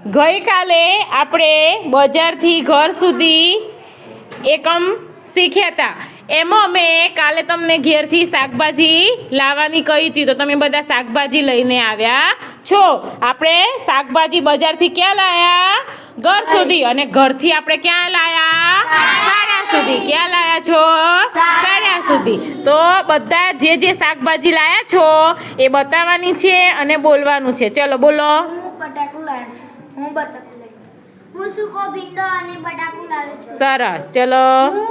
ગઈકાલે આપણે બજારથી ઘર સુધી એકમ શીખ્યા હતા. એમાં મેં કાલે તમને ઘેરથી શાકભાજી લાવવાની કહી હતી, તો તમે બધા શાકભાજી લઈને આવ્યા છો. આપણે શાકભાજી બજારથી ક્યાં લાયા? ઘર સુધી. અને ઘરથી આપણે ક્યાં લાયા? સાડા સુધી. ક્યાં લાયા છો? સાડા સુધી. તો બધા જે શાકભાજી લાયા છો એ બતાવવાની છે અને બોલવાનું છે. ચલો બોલો. હું સૂકો ભીંડો અને બટાકું લાવ્યો છું. સરસ. ચલો. હું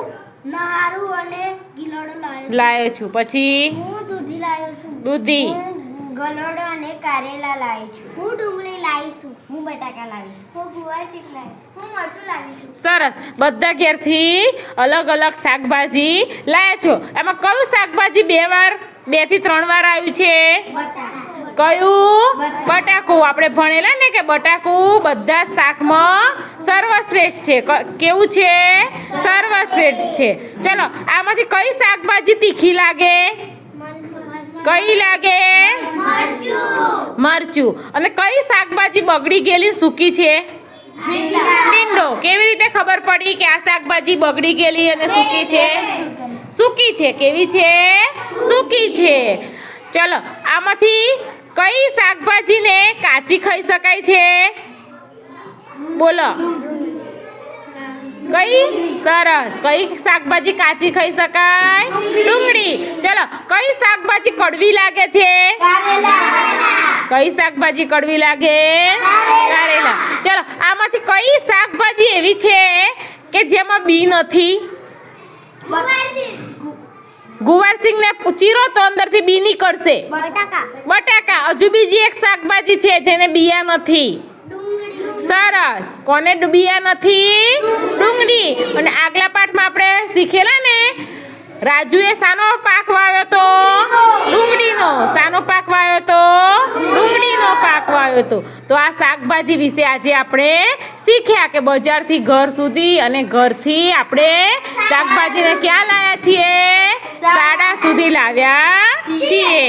નહારું અને ગિલોડો લાવ્યો છું. પછી હું દૂધી લાવ્યો છું. દૂધી. હું ગલોડો અને કારેલા લાવી છું. હું ડુંગળી લાવી છું. હું બટાકા લાવી છું. હું ગુવાર શીખ લાવી છું. હું મરચું લાવી છું. સરસ. બધા ઘેરથી અલગ અલગ શાકભાજી લાવ્યા છો. એમાં કયું શાકભાજી 2 થી 3 વાર આવ્યું છે? બટાકા. કયું? બટાકું. આપણે ભણેલા ને કે બટાકું બધા શાકમાં સર્વશ્રેષ્ઠ છે. કેવું છે? સર્વશ્રેષ્ઠ છે. ચલો, આમાંથી કઈ શાકભાજી તીખી લાગે? કઈ લાગે? મરચું. અને કઈ શાકભાજી બગડી ગયેલી સૂકી છે? ભીંડો. કેવી રીતે ખબર પડી કે આ શાકભાજી બગડી ગયેલી અને સૂકી છે? સૂકી છે. કેવી છે? સૂકી છે. ચલો, આમાંથી કઈ શાકભાજીને કાચી ખાઈ શકાય છે? બોલો. કઈ? સરસ. કઈ શાકભાજી કાચી ખાઈ શકાય? ડુંગળી. ચલો, કઈ શાકભાજી કડવી લાગે છે? કઈ શાકભાજી કડવી લાગે? કારેલા. ચલો, આમાંથી કઈ શાકભાજી એવી છે કે જેમાં બી નથી? ગુવારસિંગને ચીરો તો અંદરથી બી નીકળશે. બટાકા. હજુ બીજી એક શાકભાજી છે જેને બિયા નથી. સરસ. કોને બિયા નથી? ડુંગળી. અને આગલા પાઠમાં આપણે શીખેલા ને, રાજુએ શાનો પાક વાવ્યો તો? ડુંગળીનો. શાનો પાક વાવ્યો તો? ડુંગળીનો પાક વાવ્યો તો. તો આ શાકભાજી વિશે આજે આપણે શીખ્યા કે બજારથી ઘર સુધી અને ઘરથી આપણે શાકભાજીને ક્યાં લાવ્યા છીએ? સાડા સુધી લાવ્યા છીએ.